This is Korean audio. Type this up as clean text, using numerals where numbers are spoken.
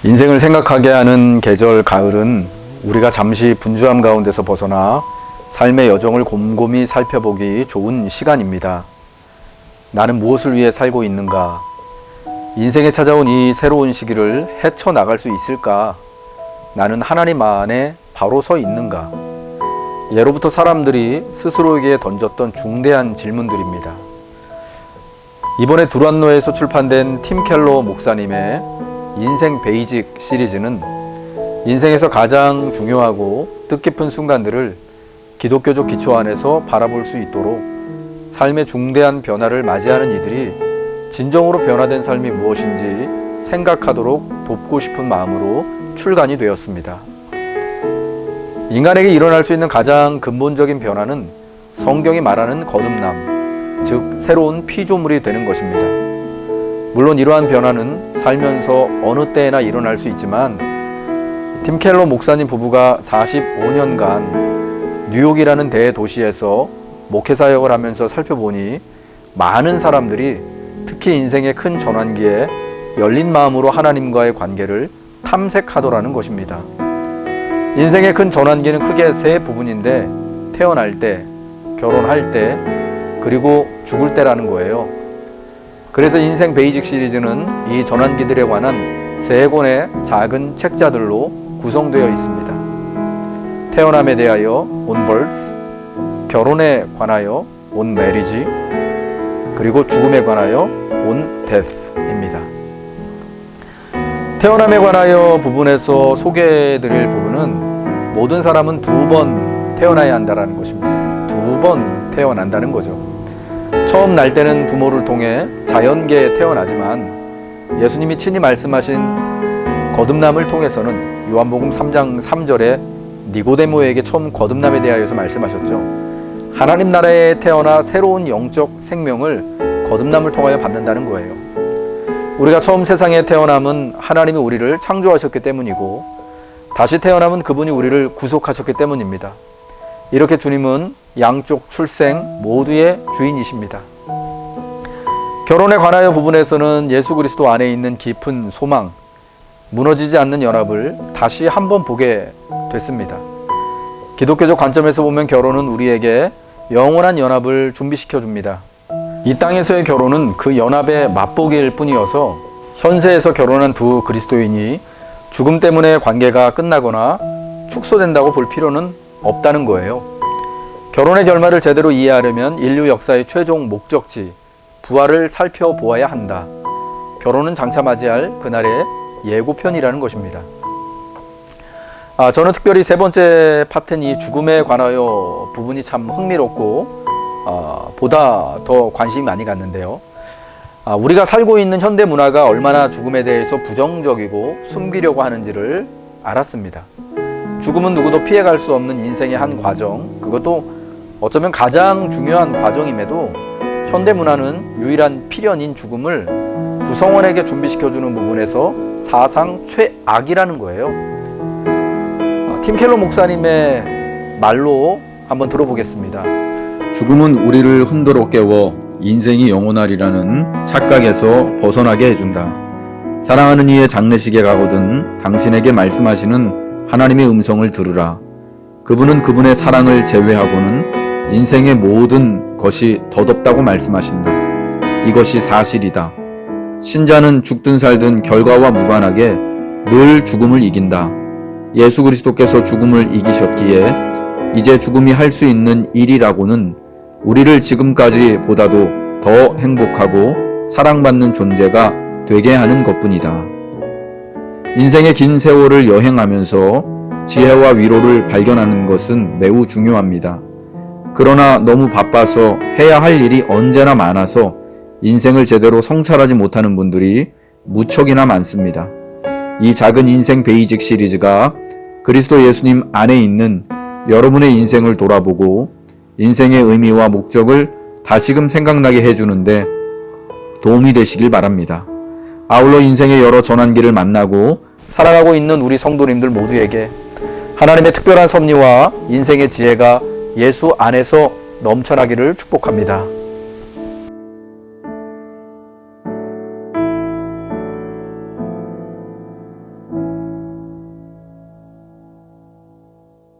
인생을 생각하게 하는 계절 가을은 우리가 잠시 분주함 가운데서 벗어나 삶의 여정을 곰곰이 살펴보기 좋은 시간입니다. 나는 무엇을 위해 살고 있는가? 인생에 찾아온 이 새로운 시기를 헤쳐나갈 수 있을까? 나는 하나님 안에 바로 서 있는가? 예로부터 사람들이 스스로에게 던졌던 중대한 질문들입니다. 이번에 두란노에서 출판된 팀 켈러 목사님의 인생 베이직 시리즈는 인생에서 가장 중요하고 뜻깊은 순간들을 기독교적 기초 안에서 바라볼 수 있도록 삶의 중대한 변화를 맞이하는 이들이 진정으로 변화된 삶이 무엇인지 생각하도록 돕고 싶은 마음으로 출간이 되었습니다. 인간에게 일어날 수 있는 가장 근본적인 변화는 성경이 말하는 거듭남, 즉 새로운 피조물이 되는 것입니다. 물론 이러한 변화는 살면서 어느 때에나 일어날 수 있지만 팀 켈러 목사님 부부가 45년간 뉴욕이라는 대도시에서 목회사역을 하면서 살펴보니 많은 사람들이 특히 인생의 큰 전환기에 열린 마음으로 하나님과의 관계를 탐색하더라는 것입니다. 인생의 큰 전환기는 크게 세 부분인데 태어날 때, 결혼할 때, 그리고 죽을 때라는 거예요. 그래서 인생 베이직 시리즈는 이 전환기들에 관한 3권의 작은 책자들로 구성되어 있습니다. 태어남에 대하여 on birth, 결혼에 관하여 on marriage, 그리고 죽음에 관하여 on death입니다. 태어남에 관하여 부분에서 소개해드릴 부분은 모든 사람은 2번 태어나야 한다는 것입니다. 2번 태어난다는 거죠. 처음 날 때는 부모를 통해 자연계에 태어나지만 예수님이 친히 말씀하신 거듭남을 통해서는 요한복음 3장 3절에 니고데모에게 처음 거듭남에 대하여서 말씀하셨죠. 하나님 나라에 태어나 새로운 영적 생명을 거듭남을 통하여 받는다는 거예요. 우리가 처음 세상에 태어남은 하나님이 우리를 창조하셨기 때문이고 다시 태어남은 그분이 우리를 구속하셨기 때문입니다. 이렇게 주님은 양쪽 출생 모두의 주인이십니다. 결혼에 관하여 부분에서는 예수 그리스도 안에 있는 깊은 소망, 무너지지 않는 연합을 다시 한번 보게 됐습니다. 기독교적 관점에서 보면 결혼은 우리에게 영원한 연합을 준비시켜 줍니다. 이 땅에서의 결혼은 그 연합의 맛보기일 뿐이어서 현세에서 결혼한 두 그리스도인이 죽음 때문에 관계가 끝나거나 축소된다고 볼 필요는 없다는 거예요. 결혼의 결말을 제대로 이해하려면 인류 역사의 최종 목적지, 부활을 살펴보아야 한다. 결혼은 장차 맞이할 그날의 예고편이라는 것입니다. 저는 특별히 3번째 파트인 이 죽음에 관하여 부분이 참 흥미롭고 보다 더 관심이 많이 갔는데요. 우리가 살고 있는 현대 문화가 얼마나 죽음에 대해서 부정적이고 숨기려고 하는지를 알았습니다. 죽음은 누구도 피해갈 수 없는 인생의 한 과정, 그것도 어쩌면 가장 중요한 과정임에도 현대 문화는 유일한 필연인 죽음을 구성원에게 준비시켜주는 부분에서 사상 최악이라는 거예요. 팀 켈러 목사님의 말로 한번 들어보겠습니다. 죽음은 우리를 흔들어 깨워 인생이 영원하리라는 착각에서 벗어나게 해준다. 사랑하는 이의 장례식에 가거든 당신에게 말씀하시는 하나님의 음성을 들으라. 그분은 그분의 사랑을 제외하고는 인생의 모든 것이 덧없다고 말씀하신다. 이것이 사실이다. 신자는 죽든 살든 결과와 무관하게 늘 죽음을 이긴다. 예수 그리스도께서 죽음을 이기셨기에 이제 죽음이 할 수 있는 일이라고는 우리를 지금까지 보다도 더 행복하고 사랑받는 존재가 되게 하는 것뿐이다. 인생의 긴 세월을 여행하면서 지혜와 위로를 발견하는 것은 매우 중요합니다. 그러나 너무 바빠서 해야 할 일이 언제나 많아서 인생을 제대로 성찰하지 못하는 분들이 무척이나 많습니다. 이 작은 인생 베이직 시리즈가 그리스도 예수님 안에 있는 여러분의 인생을 돌아보고 인생의 의미와 목적을 다시금 생각나게 해주는데 도움이 되시길 바랍니다. 아울러 인생의 여러 전환기를 만나고 살아가고 있는 우리 성도님들 모두에게 하나님의 특별한 섭리와 인생의 지혜가 예수 안에서 넘쳐나기를 축복합니다.